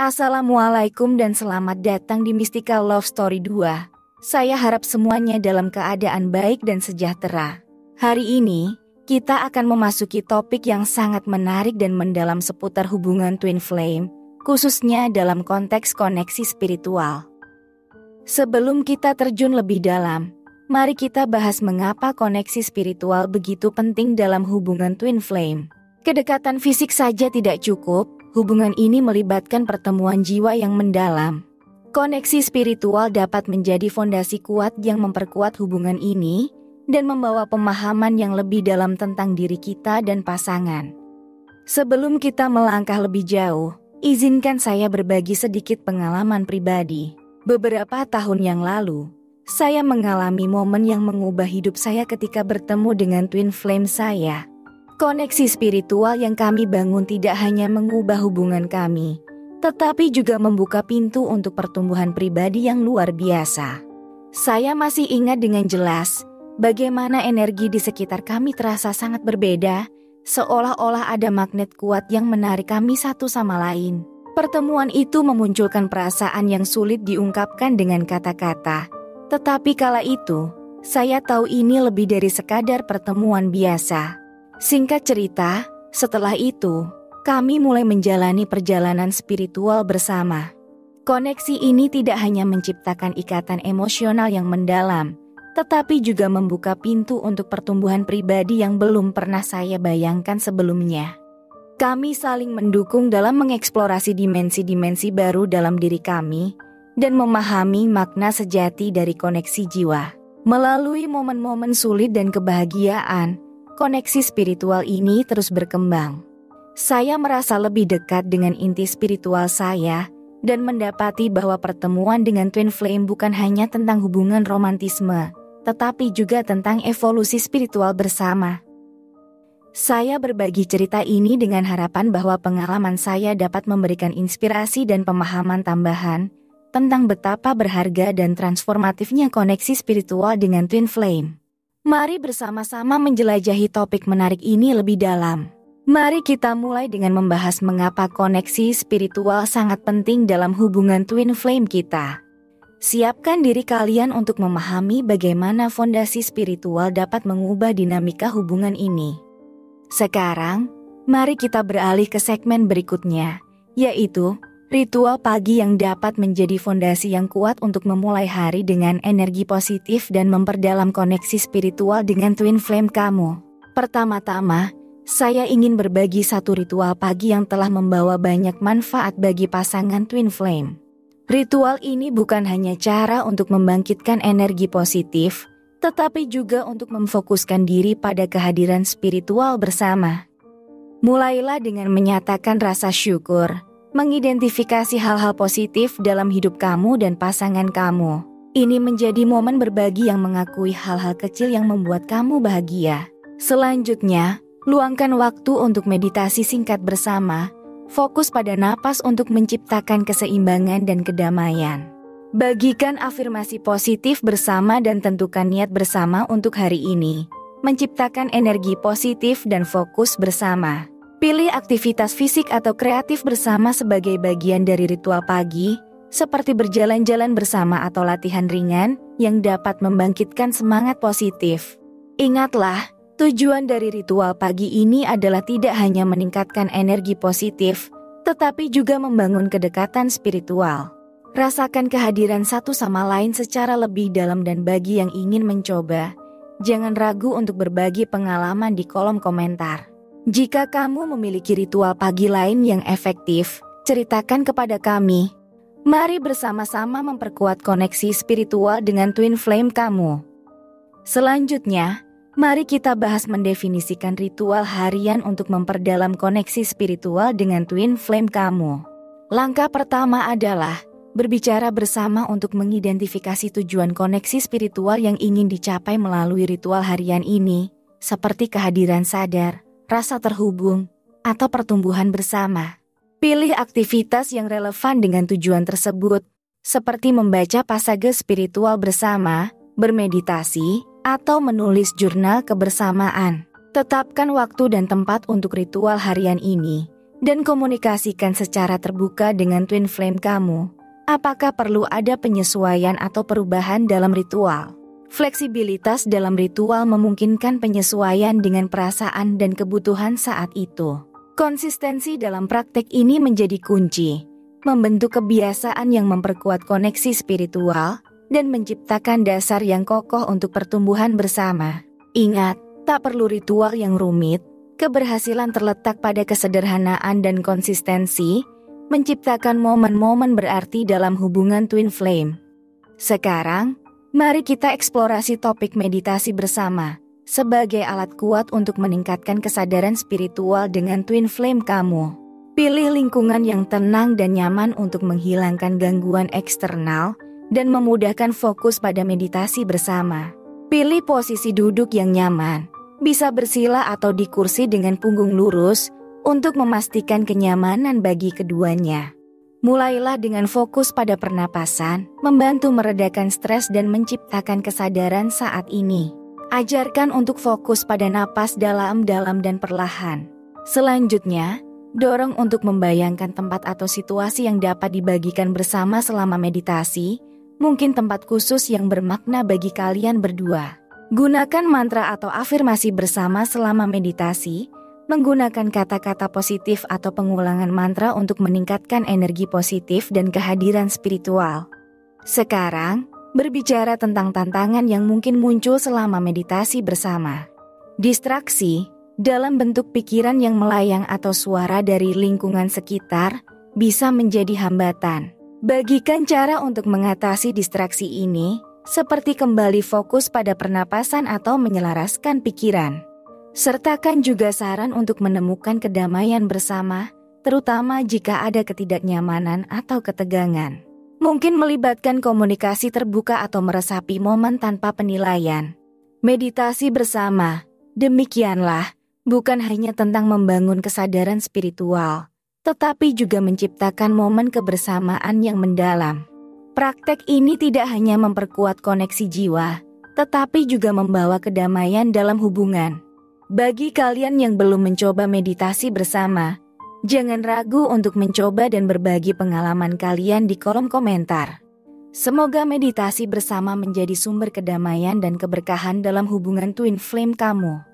Assalamualaikum dan selamat datang di Mystical Love Story 2. Saya harap semuanya dalam keadaan baik dan sejahtera. Hari ini, kita akan memasuki topik yang sangat menarik dan mendalam seputar hubungan Twin Flame, khususnya dalam konteks koneksi spiritual. Sebelum kita terjun lebih dalam, mari kita bahas mengapa koneksi spiritual begitu penting dalam hubungan Twin Flame. Kedekatan fisik saja tidak cukup. Hubungan ini melibatkan pertemuan jiwa yang mendalam. Koneksi spiritual dapat menjadi fondasi kuat yang memperkuat hubungan ini dan membawa pemahaman yang lebih dalam tentang diri kita dan pasangan. Sebelum kita melangkah lebih jauh, izinkan saya berbagi sedikit pengalaman pribadi. Beberapa tahun yang lalu, saya mengalami momen yang mengubah hidup saya ketika bertemu dengan Twin Flame saya. Koneksi spiritual yang kami bangun tidak hanya mengubah hubungan kami, tetapi juga membuka pintu untuk pertumbuhan pribadi yang luar biasa. Saya masih ingat dengan jelas bagaimana energi di sekitar kami terasa sangat berbeda, seolah-olah ada magnet kuat yang menarik kami satu sama lain. Pertemuan itu memunculkan perasaan yang sulit diungkapkan dengan kata-kata, tetapi kala itu, saya tahu ini lebih dari sekadar pertemuan biasa. Singkat cerita, setelah itu, kami mulai menjalani perjalanan spiritual bersama. Koneksi ini tidak hanya menciptakan ikatan emosional yang mendalam, tetapi juga membuka pintu untuk pertumbuhan pribadi yang belum pernah saya bayangkan sebelumnya. Kami saling mendukung dalam mengeksplorasi dimensi-dimensi baru dalam diri kami dan memahami makna sejati dari koneksi jiwa. Melalui momen-momen sulit dan kebahagiaan, koneksi spiritual ini terus berkembang. Saya merasa lebih dekat dengan inti spiritual saya dan mendapati bahwa pertemuan dengan Twin Flame bukan hanya tentang hubungan romantisme, tetapi juga tentang evolusi spiritual bersama. Saya berbagi cerita ini dengan harapan bahwa pengalaman saya dapat memberikan inspirasi dan pemahaman tambahan tentang betapa berharga dan transformatifnya koneksi spiritual dengan Twin Flame. Mari bersama-sama menjelajahi topik menarik ini lebih dalam. Mari kita mulai dengan membahas mengapa koneksi spiritual sangat penting dalam hubungan Twin Flame kita. Siapkan diri kalian untuk memahami bagaimana fondasi spiritual dapat mengubah dinamika hubungan ini. Sekarang, mari kita beralih ke segmen berikutnya, yaitu ritual pagi yang dapat menjadi fondasi yang kuat untuk memulai hari dengan energi positif dan memperdalam koneksi spiritual dengan Twin Flame kamu. Pertama-tama, saya ingin berbagi satu ritual pagi yang telah membawa banyak manfaat bagi pasangan Twin Flame. Ritual ini bukan hanya cara untuk membangkitkan energi positif, tetapi juga untuk memfokuskan diri pada kehadiran spiritual bersama. Mulailah dengan menyatakan rasa syukur, mengidentifikasi hal-hal positif dalam hidup kamu dan pasangan kamu. Ini menjadi momen berbagi yang mengakui hal-hal kecil yang membuat kamu bahagia. Selanjutnya, luangkan waktu untuk meditasi singkat bersama, fokus pada napas untuk menciptakan keseimbangan dan kedamaian. Bagikan afirmasi positif bersama dan tentukan niat bersama untuk hari ini, menciptakan energi positif dan fokus bersama. Pilih aktivitas fisik atau kreatif bersama sebagai bagian dari ritual pagi, seperti berjalan-jalan bersama atau latihan ringan yang dapat membangkitkan semangat positif. Ingatlah, tujuan dari ritual pagi ini adalah tidak hanya meningkatkan energi positif, tetapi juga membangun kedekatan spiritual. Rasakan kehadiran satu sama lain secara lebih dalam dan bagi yang ingin mencoba, jangan ragu untuk berbagi pengalaman di kolom komentar. Jika kamu memiliki ritual pagi lain yang efektif, ceritakan kepada kami. Mari bersama-sama memperkuat koneksi spiritual dengan Twin Flame kamu. Selanjutnya, mari kita bahas mendefinisikan ritual harian untuk memperdalam koneksi spiritual dengan Twin Flame kamu. Langkah pertama adalah berbicara bersama untuk mengidentifikasi tujuan koneksi spiritual yang ingin dicapai melalui ritual harian ini, seperti kehadiran sadar, rasa terhubung, atau pertumbuhan bersama. Pilih aktivitas yang relevan dengan tujuan tersebut, seperti membaca pasage spiritual bersama, bermeditasi, atau menulis jurnal kebersamaan. Tetapkan waktu dan tempat untuk ritual harian ini, dan komunikasikan secara terbuka dengan twin flame kamu. Apakah perlu ada penyesuaian atau perubahan dalam ritual? Fleksibilitas dalam ritual memungkinkan penyesuaian dengan perasaan dan kebutuhan saat itu. Konsistensi dalam praktek ini menjadi kunci, membentuk kebiasaan yang memperkuat koneksi spiritual dan menciptakan dasar yang kokoh untuk pertumbuhan bersama. Ingat, tak perlu ritual yang rumit. Keberhasilan terletak pada kesederhanaan dan konsistensi, menciptakan momen-momen berarti dalam hubungan twin flame. Sekarang, mari kita eksplorasi topik meditasi bersama, sebagai alat kuat untuk meningkatkan kesadaran spiritual dengan twin flame kamu. Pilih lingkungan yang tenang dan nyaman untuk menghilangkan gangguan eksternal dan memudahkan fokus pada meditasi bersama. Pilih posisi duduk yang nyaman. Bisa bersila atau di kursi dengan punggung lurus untuk memastikan kenyamanan bagi keduanya. Mulailah dengan fokus pada pernapasan, membantu meredakan stres dan menciptakan kesadaran saat ini. Ajarkan untuk fokus pada napas dalam-dalam dan perlahan. Selanjutnya, dorong untuk membayangkan tempat atau situasi yang dapat dibagikan bersama selama meditasi, mungkin tempat khusus yang bermakna bagi kalian berdua. Gunakan mantra atau afirmasi bersama selama meditasi, menggunakan kata-kata positif atau pengulangan mantra untuk meningkatkan energi positif dan kehadiran spiritual. Sekarang, berbicara tentang tantangan yang mungkin muncul selama meditasi bersama. Distraksi, dalam bentuk pikiran yang melayang atau suara dari lingkungan sekitar, bisa menjadi hambatan. Bagikan cara untuk mengatasi distraksi ini, seperti kembali fokus pada pernapasan atau menyelaraskan pikiran. Sertakan juga saran untuk menemukan kedamaian bersama, terutama jika ada ketidaknyamanan atau ketegangan. Mungkin melibatkan komunikasi terbuka atau meresapi momen tanpa penilaian. Meditasi bersama, demikianlah, bukan hanya tentang membangun kesadaran spiritual, tetapi juga menciptakan momen kebersamaan yang mendalam. Praktek ini tidak hanya memperkuat koneksi jiwa, tetapi juga membawa kedamaian dalam hubungan. Bagi kalian yang belum mencoba meditasi bersama, jangan ragu untuk mencoba dan berbagi pengalaman kalian di kolom komentar. Semoga meditasi bersama menjadi sumber kedamaian dan keberkahan dalam hubungan twin flame kamu.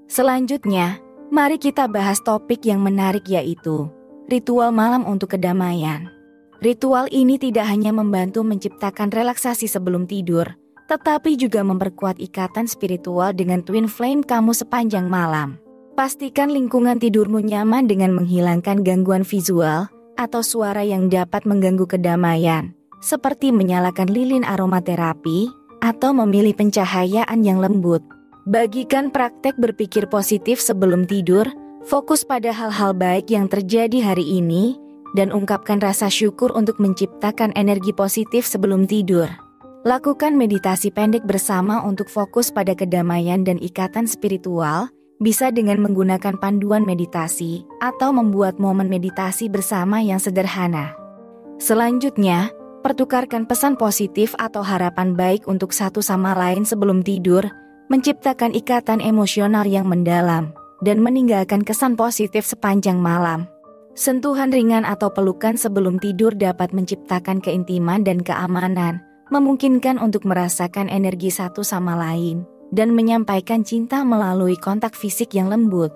Selanjutnya, mari kita bahas topik yang menarik yaitu ritual malam untuk kedamaian. Ritual ini tidak hanya membantu menciptakan relaksasi sebelum tidur, tetapi juga memperkuat ikatan spiritual dengan twin flame kamu sepanjang malam. Pastikan lingkungan tidurmu nyaman dengan menghilangkan gangguan visual atau suara yang dapat mengganggu kedamaian, seperti menyalakan lilin aromaterapi atau memilih pencahayaan yang lembut. Bagikan praktek berpikir positif sebelum tidur, fokus pada hal-hal baik yang terjadi hari ini, dan ungkapkan rasa syukur untuk menciptakan energi positif sebelum tidur. Lakukan meditasi pendek bersama untuk fokus pada kedamaian dan ikatan spiritual, bisa dengan menggunakan panduan meditasi atau membuat momen meditasi bersama yang sederhana. Selanjutnya, pertukarkan pesan positif atau harapan baik untuk satu sama lain sebelum tidur, menciptakan ikatan emosional yang mendalam, dan meninggalkan kesan positif sepanjang malam. Sentuhan ringan atau pelukan sebelum tidur dapat menciptakan keintiman dan keamanan, memungkinkan untuk merasakan energi satu sama lain, dan menyampaikan cinta melalui kontak fisik yang lembut.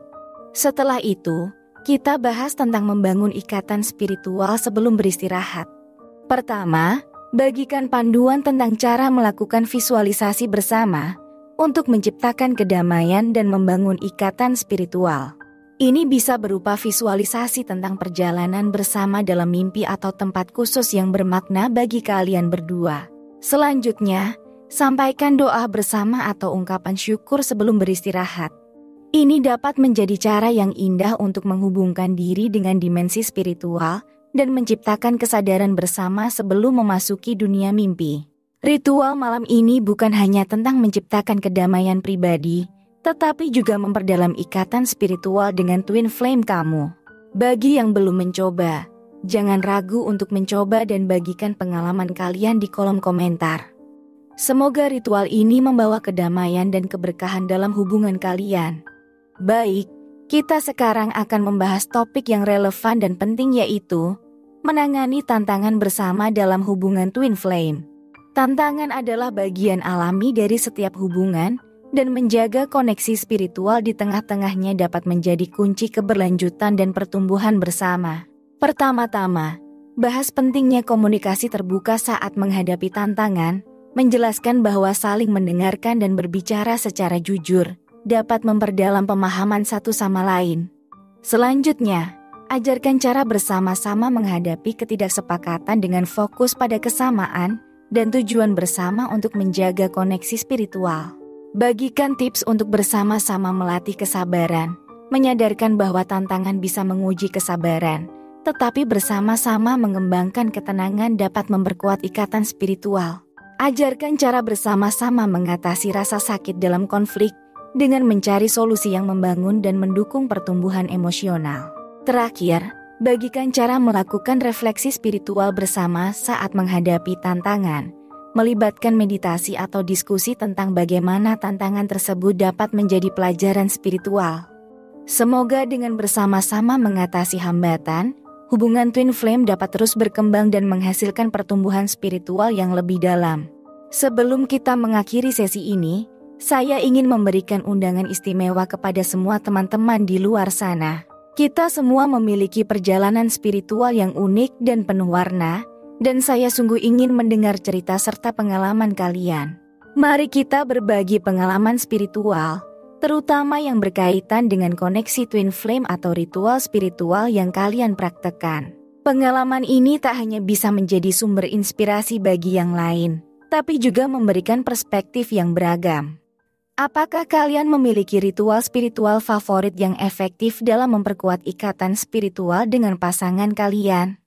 Setelah itu, kita bahas tentang membangun ikatan spiritual sebelum beristirahat. Pertama, bagikan panduan tentang cara melakukan visualisasi bersama untuk menciptakan kedamaian dan membangun ikatan spiritual. Ini bisa berupa visualisasi tentang perjalanan bersama dalam mimpi atau tempat khusus yang bermakna bagi kalian berdua. Selanjutnya, sampaikan doa bersama atau ungkapan syukur sebelum beristirahat. Ini dapat menjadi cara yang indah untuk menghubungkan diri dengan dimensi spiritual dan menciptakan kesadaran bersama sebelum memasuki dunia mimpi. Ritual malam ini bukan hanya tentang menciptakan kedamaian pribadi, tetapi juga memperdalam ikatan spiritual dengan twin flame kamu. Bagi yang belum mencoba, jangan ragu untuk mencoba dan bagikan pengalaman kalian di kolom komentar. Semoga ritual ini membawa kedamaian dan keberkahan dalam hubungan kalian. Baik, Kita sekarang akan membahas topik yang relevan dan penting, yaitu menangani tantangan bersama dalam hubungan twin flame. Tantangan adalah bagian alami dari setiap hubungan, dan menjaga koneksi spiritual di tengah-tengahnya dapat menjadi kunci keberlanjutan dan pertumbuhan bersama. Pertama-tama, bahas pentingnya komunikasi terbuka saat menghadapi tantangan, menjelaskan bahwa saling mendengarkan dan berbicara secara jujur dapat memperdalam pemahaman satu sama lain. Selanjutnya, ajarkan cara bersama-sama menghadapi ketidaksepakatan dengan fokus pada kesamaan dan tujuan bersama untuk menjaga koneksi spiritual. Bagikan tips untuk bersama-sama melatih kesabaran, menyadarkan bahwa tantangan bisa menguji kesabaran, tetapi bersama-sama mengembangkan ketenangan dapat memperkuat ikatan spiritual. Ajarkan cara bersama-sama mengatasi rasa sakit dalam konflik dengan mencari solusi yang membangun dan mendukung pertumbuhan emosional. Terakhir, bagikan cara melakukan refleksi spiritual bersama saat menghadapi tantangan, melibatkan meditasi atau diskusi tentang bagaimana tantangan tersebut dapat menjadi pelajaran spiritual. Semoga dengan bersama-sama mengatasi hambatan, hubungan twin flame dapat terus berkembang dan menghasilkan pertumbuhan spiritual yang lebih dalam. Sebelum kita mengakhiri sesi ini, saya ingin memberikan undangan istimewa kepada semua teman-teman di luar sana. Kita semua memiliki perjalanan spiritual yang unik dan penuh warna, dan saya sungguh ingin mendengar cerita serta pengalaman kalian. Mari kita berbagi pengalaman spiritual, terutama yang berkaitan dengan koneksi twin flame atau ritual spiritual yang kalian praktekkan. Pengalaman ini tak hanya bisa menjadi sumber inspirasi bagi yang lain, tapi juga memberikan perspektif yang beragam. Apakah kalian memiliki ritual spiritual favorit yang efektif dalam memperkuat ikatan spiritual dengan pasangan kalian?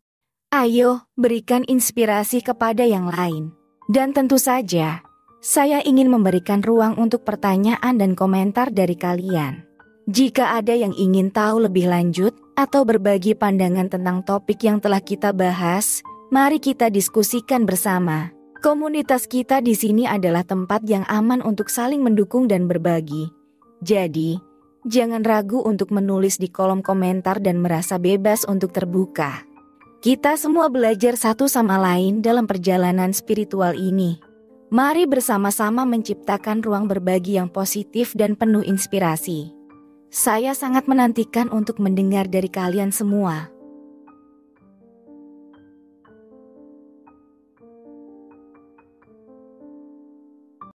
Ayo, berikan inspirasi kepada yang lain. Dan tentu saja, saya ingin memberikan ruang untuk pertanyaan dan komentar dari kalian. Jika ada yang ingin tahu lebih lanjut atau berbagi pandangan tentang topik yang telah kita bahas, mari kita diskusikan bersama. Komunitas kita di sini adalah tempat yang aman untuk saling mendukung dan berbagi. Jadi, jangan ragu untuk menulis di kolom komentar dan merasa bebas untuk terbuka. Kita semua belajar satu sama lain dalam perjalanan spiritual ini. Mari bersama-sama menciptakan ruang berbagi yang positif dan penuh inspirasi. Saya sangat menantikan untuk mendengar dari kalian semua.